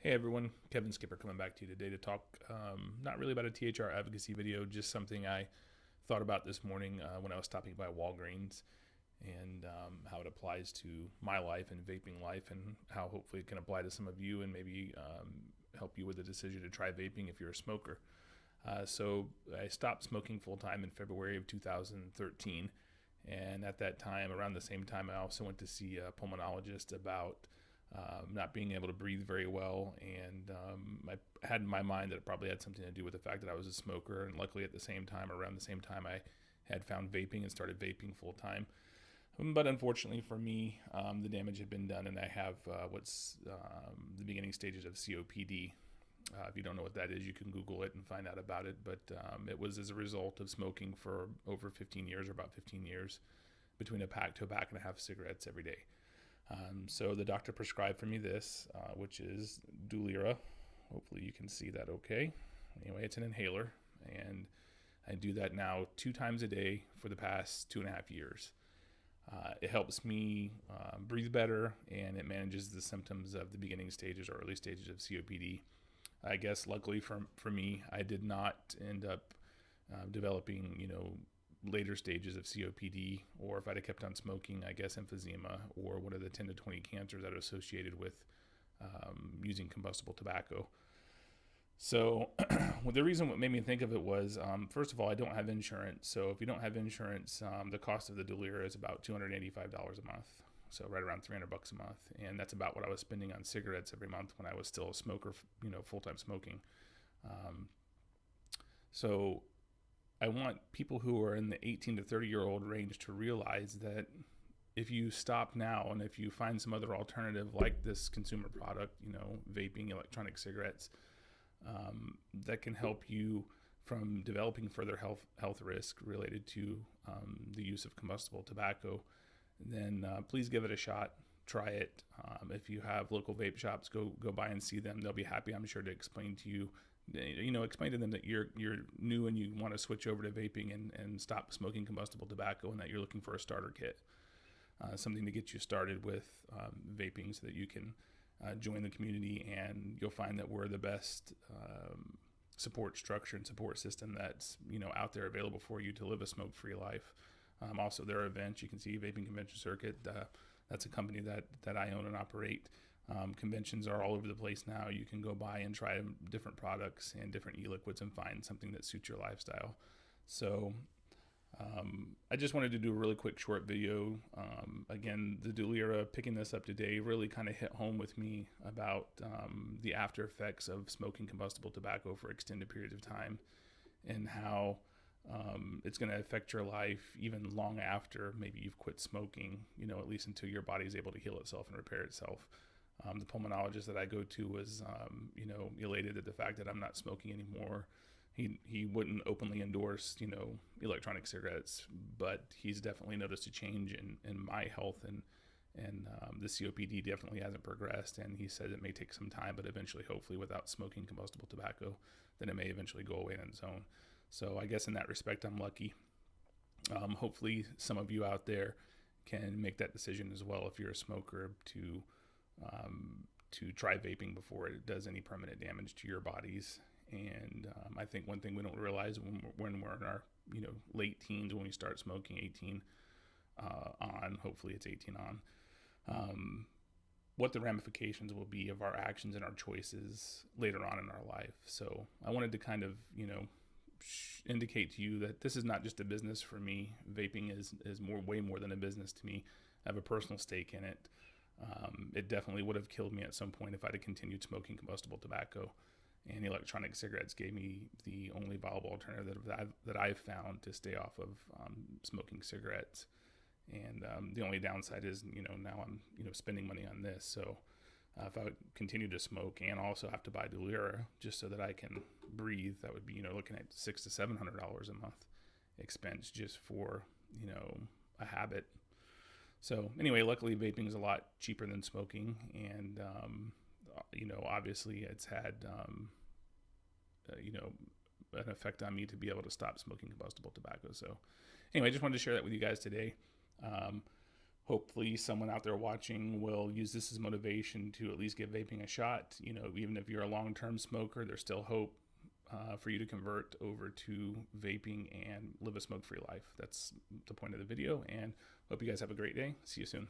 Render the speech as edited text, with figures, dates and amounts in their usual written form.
Hey everyone, Kevin Skipper coming back to you today to talk not really about a THR advocacy video, just something I thought about this morning when I was stopping by Walgreens and how it applies to my life and vaping life, and how hopefully it can apply to some of you and maybe help you with the decision to try vaping if you're a smoker. So I stopped smoking full time in February of 2013, and at that time, around the same time, I also went to see a pulmonologist about not being able to breathe very well, and I had in my mind that it probably had something to do with the fact that I was a smoker. And luckily, at the same time, around the same time, I had found vaping and started vaping full time. But unfortunately for me, the damage had been done, and I have what's the beginning stages of COPD. If you don't know what that is, you can Google it and find out about it. But it was as a result of smoking for over 15 years, or about 15 years, between a pack to a pack and a half of cigarettes every day. So the doctor prescribed for me this, which is Dulira. Hopefully you can see that okay. Anyway, it's an inhaler, and I do that now 2 times a day for the past 2.5 years. It helps me breathe better, and it manages the symptoms of the beginning stages or early stages of COPD. I guess luckily for me, I did not end up developing, later stages of COPD, or if I'd have kept on smoking, I guess emphysema, or one of the 10 to 20 cancers that are associated with using combustible tobacco. So well, the reason what made me think of it was, first of all, I don't have insurance. So if you don't have insurance, the cost of the Dulira is about $285 a month. So right around $300 a month. And that's about what I was spending on cigarettes every month when I was still a smoker, full-time smoking. So I want people who are in the 18 to 30-year-old range to realize that if you stop now and if you find some other alternative like this consumer product, vaping, electronic cigarettes, that can help you from developing further health risk related to the use of combustible tobacco, then please give it a shot. Try it. If you have local vape shops, go by and see them. They'll be happy, I'm sure, to explain to you. Explain to them that you're new and you want to switch over to vaping and stop smoking combustible tobacco, and that you're looking for a starter kit, something to get you started with vaping, so that you can join the community, and you'll find that we're the best support structure and support system that's out there available for you to live a smoke-free life. Also, there are events. You can see Vaping Convention Circuit. That's a company that I own and operate. Conventions are all over the place now. You can go by and try different products and different e-liquids and find something that suits your lifestyle. So I just wanted to do a really quick short video. Again, the Dulira, picking this up today, really kind of hit home with me about the after effects of smoking combustible tobacco for extended periods of time, and how it's going to affect your life even long after maybe you've quit smoking, at least until your body's able to heal itself and repair itself. The pulmonologist that I go to was, elated at the fact that I'm not smoking anymore. He wouldn't openly endorse, electronic cigarettes, but he's definitely noticed a change in my health, and the COPD definitely hasn't progressed. And he said it may take some time, but eventually, hopefully, without smoking combustible tobacco, then it may eventually go away on its own. So I guess in that respect, I'm lucky. Hopefully some of you out there can make that decision as well, if you're a smoker, to try vaping before it does any permanent damage to your bodies. And I think one thing we don't realize when we're in our late teens, when we start smoking, 18 on, hopefully it's 18 on, what the ramifications will be of our actions and our choices later on in our life. So I wanted to kind of indicate to you that this is not just a business for me. Vaping is way more than a business to me. I have a personal stake in it. It definitely would have killed me at some point if I'd have continued smoking combustible tobacco, and electronic cigarettes gave me the only viable alternative that I've found to stay off of smoking cigarettes. And the only downside is, now I'm spending money on this. So if I would continue to smoke and also have to buy Dulira just so that I can breathe, that would be, looking at $600 to $700 a month expense just for, a habit. So anyway, luckily vaping is a lot cheaper than smoking. And, obviously it's had, an effect on me to be able to stop smoking combustible tobacco. So anyway, I just wanted to share that with you guys today. hopefully someone out there watching will use this as motivation to at least give vaping a shot. You know, even if you're a long-term smoker, there's still hope for you to convert over to vaping and live a smoke-free life. That's the point of the video, and hope you guys have a great day. See you soon.